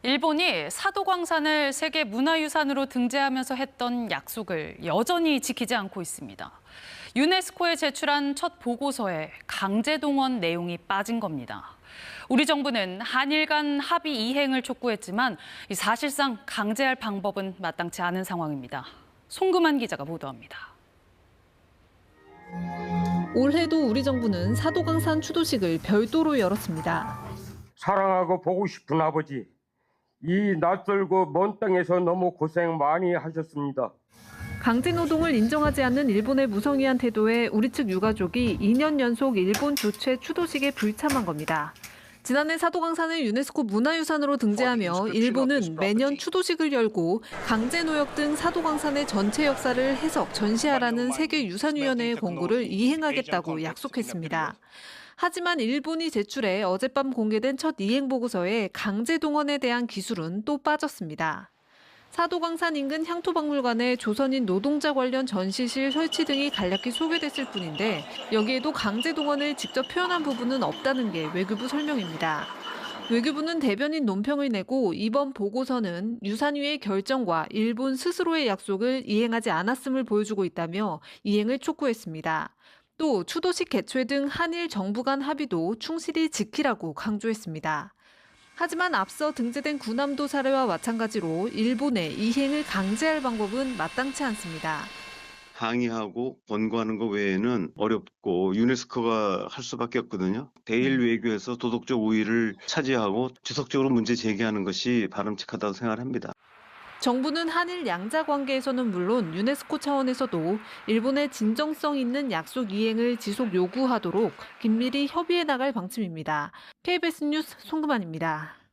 일본이 사도광산을 세계 문화유산으로 등재하면서 했던 약속을 여전히 지키지 않고 있습니다. 유네스코에 제출한 첫 보고서에 강제 동원 내용이 빠진 겁니다. 우리 정부는 한일 간 합의 이행을 촉구했지만 사실상 강제할 방법은 마땅치 않은 상황입니다. 송금한 기자가 보도합니다. 올해도 우리 정부는 사도광산 추도식을 별도로 열었습니다. 사랑하고 보고 싶은 아버지, 이 낯설고 먼 땅에서 너무 고생 많이 하셨습니다. 강제노동을 인정하지 않는 일본의 무성의한 태도에 우리 측 유가족이 2년 연속 일본 주최 추도식에 불참한 겁니다. 지난해 사도광산을 유네스코 문화유산으로 등재하며 일본은 매년 추도식을 열고 강제노역 등 사도광산의 전체 역사를 해석, 전시하라는 세계유산위원회의 권고를 이행하겠다고 약속했습니다. 하지만 일본이 제출해 어젯밤 공개된 첫 이행 보고서에 강제 동원에 대한 기술은 또 빠졌습니다. 사도광산 인근 향토박물관에 조선인 노동자 관련 전시실 설치 등이 간략히 소개됐을 뿐인데 여기에도 강제 동원을 직접 표현한 부분은 없다는 게 외교부 설명입니다. 외교부는 대변인 논평을 내고 이번 보고서는 유산위의 결정과 일본 스스로의 약속을 이행하지 않았음을 보여주고 있다며 이행을 촉구했습니다. 또 추도식 개최 등 한일 정부 간 합의도 충실히 지키라고 강조했습니다. 하지만 앞서 등재된 구남도 사례와 마찬가지로 일본의 이행을 강제할 방법은 마땅치 않습니다. 항의하고 권고하는 것 외에는 어렵고 유네스코가 할 수밖에 없거든요. 대일 외교에서 도덕적 우위를 차지하고 지속적으로 문제 제기하는 것이 바람직하다고 생각합니다. 정부는 한일 양자 관계에서는 물론 유네스코 차원에서도 일본의 진정성 있는 약속 이행을 지속 요구하도록 긴밀히 협의해 나갈 방침입니다. KBS 뉴스 송금환입니다.